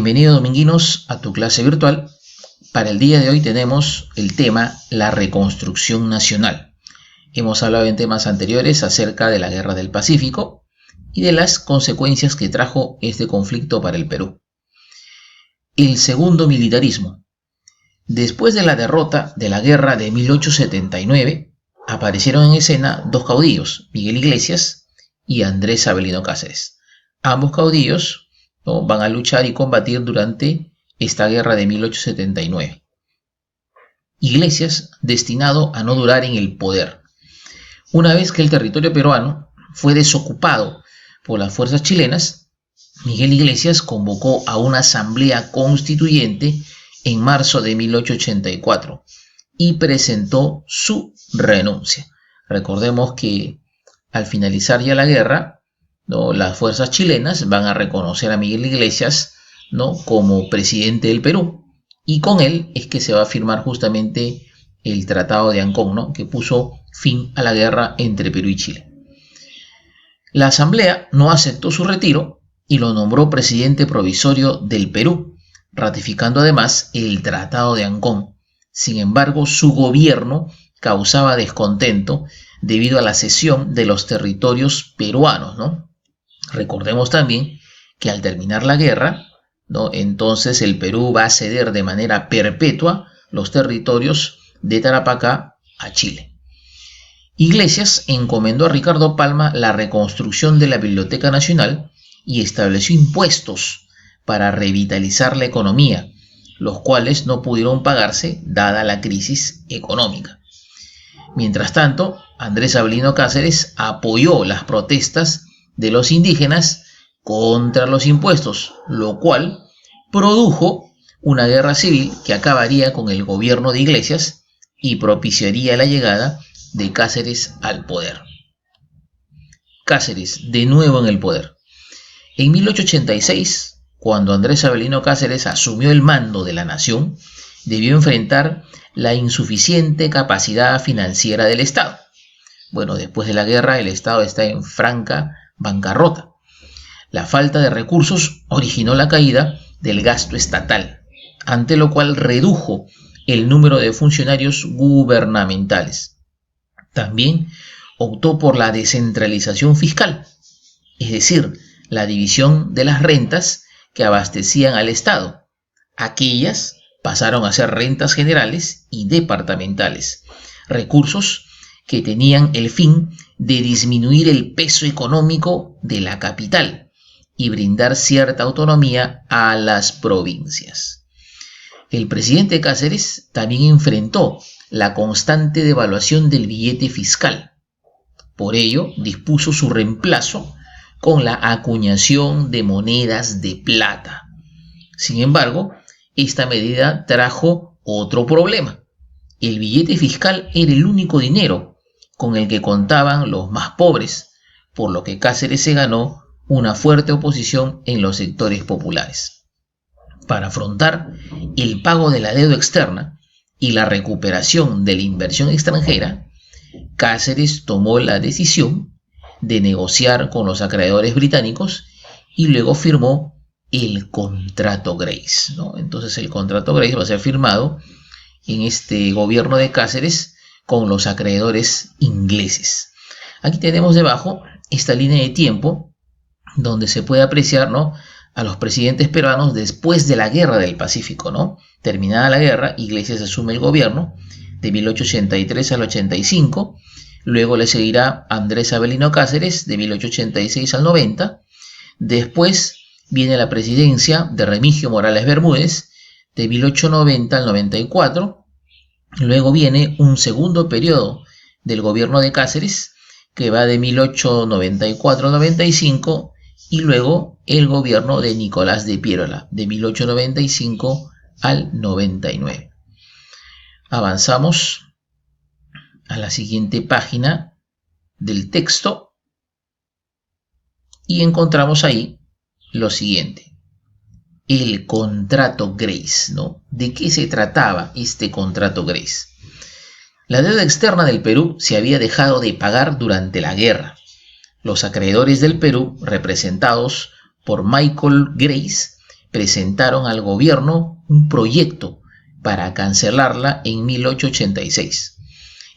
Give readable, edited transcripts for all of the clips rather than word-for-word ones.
Bienvenidos dominguinos a tu clase virtual. Para el día de hoy tenemos el tema la reconstrucción nacional. Hemos hablado en temas anteriores acerca de la Guerra del Pacífico y de las consecuencias que trajo este conflicto para el Perú. El segundo militarismo. Después de la derrota de la guerra de 1879, aparecieron en escena dos caudillos, Miguel Iglesias y Andrés Avelino Cáceres. Ambos caudillos van a luchar y combatir durante esta guerra de 1879. Iglesias destinado a no durar en el poder. Una vez que el territorio peruano fue desocupado por las fuerzas chilenas, Miguel Iglesias convocó a una asamblea constituyente en marzo de 1884 y presentó su renuncia. Recordemos que al finalizar ya la guerra, las fuerzas chilenas van a reconocer a Miguel Iglesias, como presidente del Perú, y con él es que se va a firmar justamente el Tratado de Ancón, que puso fin a la guerra entre Perú y Chile. La asamblea no aceptó su retiro y lo nombró presidente provisorio del Perú, ratificando además el Tratado de Ancón. Sin embargo, su gobierno causaba descontento debido a la cesión de los territorios peruanos, Recordemos también que al terminar la guerra, entonces el Perú va a ceder de manera perpetua los territorios de Tarapacá a Chile. Iglesias encomendó a Ricardo Palma la reconstrucción de la Biblioteca Nacional y estableció impuestos para revitalizar la economía, los cuales no pudieron pagarse dada la crisis económica. Mientras tanto, Andrés Avelino Cáceres apoyó las protestas de los indígenas contra los impuestos, lo cual produjo una guerra civil que acabaría con el gobierno de Iglesias y propiciaría la llegada de Cáceres al poder. Cáceres, de nuevo en el poder. En 1886, cuando Andrés Avelino Cáceres asumió el mando de la nación, debió enfrentar la insuficiente capacidad financiera del Estado. Después de la guerra, el Estado está en franca bancarrota. La falta de recursos originó la caída del gasto estatal, ante lo cual redujo el número de funcionarios gubernamentales. También optó por la descentralización fiscal, es decir, la división de las rentas que abastecían al Estado. Aquellas pasaron a ser rentas generales y departamentales, recursos que tenían el fin de disminuir el peso económico de la capital y brindar cierta autonomía a las provincias. El presidente Cáceres también enfrentó la constante devaluación del billete fiscal. Por ello, dispuso su reemplazo con la acuñación de monedas de plata. Sin embargo, esta medida trajo otro problema. El billete fiscal era el único dinero con el que contaban los más pobres, por lo que Cáceres se ganó una fuerte oposición en los sectores populares. Para afrontar el pago de la deuda externa y la recuperación de la inversión extranjera, Cáceres tomó la decisión de negociar con los acreedores británicos y luego firmó el Contrato Grace, Entonces el Contrato Grace va a ser firmado en este gobierno de Cáceres con los acreedores ingleses. Aquí tenemos debajo esta línea de tiempo donde se puede apreciar, a los presidentes peruanos después de la Guerra del Pacífico, Terminada la guerra, Iglesias asume el gobierno de 1883 al 85, luego le seguirá Andrés Avelino Cáceres de 1886 al 90, después viene la presidencia de Remigio Morales Bermúdez de 1890 al 94, luego viene un segundo periodo del gobierno de Cáceres que va de 1894 al 95 y luego el gobierno de Nicolás de Piérola de 1895 al 99. Avanzamos a la siguiente página del texto y encontramos ahí lo siguiente. El Contrato Grace, ¿De qué se trataba este Contrato Grace? La deuda externa del Perú se había dejado de pagar durante la guerra. Los acreedores del Perú, representados por Michael Grace, presentaron al gobierno un proyecto para cancelarla en 1886.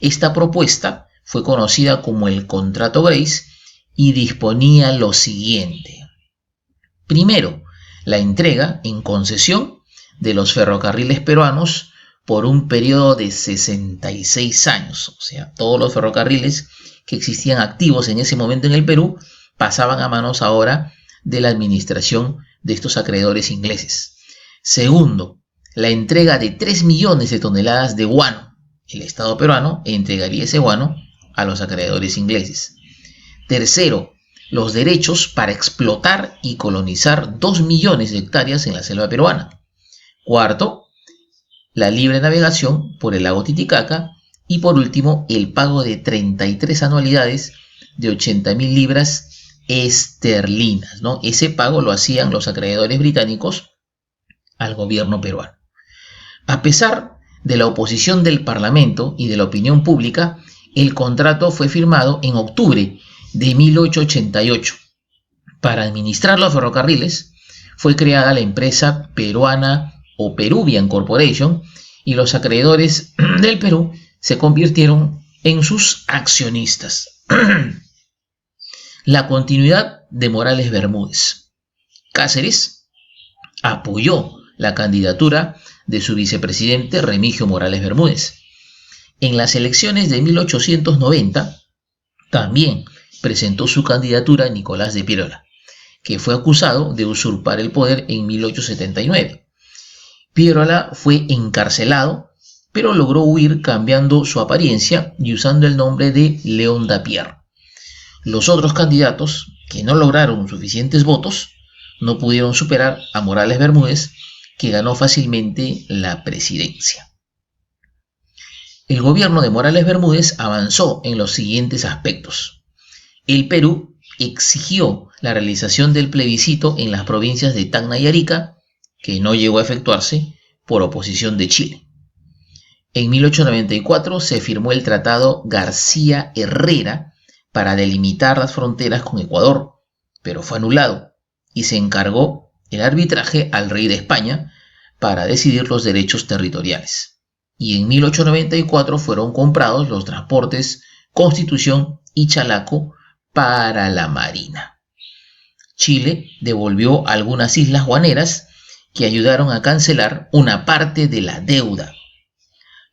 Esta propuesta fue conocida como el Contrato Grace y disponía lo siguiente. Primero, la entrega en concesión de los ferrocarriles peruanos por un periodo de 66 años. O sea, todos los ferrocarriles que existían activos en ese momento en el Perú pasaban a manos ahora de la administración de estos acreedores ingleses. Segundo, la entrega de 3 millones de toneladas de guano. El Estado peruano entregaría ese guano a los acreedores ingleses. Tercero, los derechos para explotar y colonizar 2 millones de hectáreas en la selva peruana. Cuarto, la libre navegación por el lago Titicaca. Y por último, el pago de 33 anualidades de 80.000 libras esterlinas, ¿no? Ese pago lo hacían los acreedores británicos al gobierno peruano. A pesar de la oposición del Parlamento y de la opinión pública, el contrato fue firmado en octubre de 1888. Para administrar los ferrocarriles fue creada la empresa peruana o Peruvian Corporation y los acreedores del Perú se convirtieron en sus accionistas. La continuidad de Morales Bermúdez. Cáceres apoyó la candidatura de su vicepresidente Remigio Morales Bermúdez. En las elecciones de 1890 también presentó su candidatura Nicolás de Piérola, que fue acusado de usurpar el poder en 1879. Piérola fue encarcelado, pero logró huir cambiando su apariencia y usando el nombre de León Dapier. Los otros candidatos, que no lograron suficientes votos, no pudieron superar a Morales Bermúdez, que ganó fácilmente la presidencia. El gobierno de Morales Bermúdez avanzó en los siguientes aspectos. El Perú exigió la realización del plebiscito en las provincias de Tacna y Arica, que no llegó a efectuarse por oposición de Chile. En 1894 se firmó el Tratado García-Herrera para delimitar las fronteras con Ecuador, pero fue anulado y se encargó el arbitraje al rey de España para decidir los derechos territoriales. Y en 1894 fueron comprados los transportes Constitución y Chalaco para la Marina. Chile devolvió algunas islas guaneras que ayudaron a cancelar una parte de la deuda.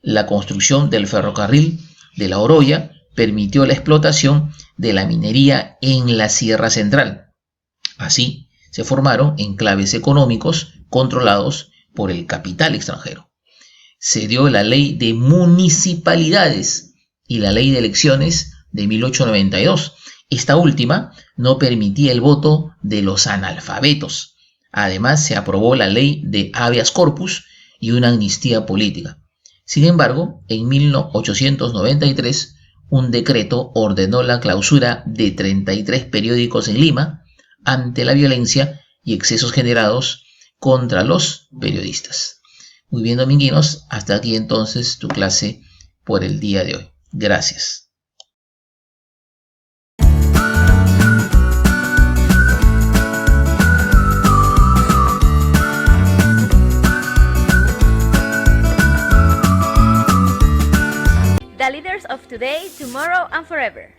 La construcción del ferrocarril de La Oroya permitió la explotación de la minería en la Sierra Central. Así se formaron enclaves económicos controlados por el capital extranjero. Se dio la ley de municipalidades y la ley de elecciones de 1892. Esta última no permitía el voto de los analfabetos. Además, se aprobó la ley de habeas corpus y una amnistía política. Sin embargo, en 1893, un decreto ordenó la clausura de 33 periódicos en Lima ante la violencia y excesos generados contra los periodistas. Muy bien, dominguinos, hasta aquí entonces tu clase por el día de hoy. Gracias. The leaders of today, tomorrow, and forever.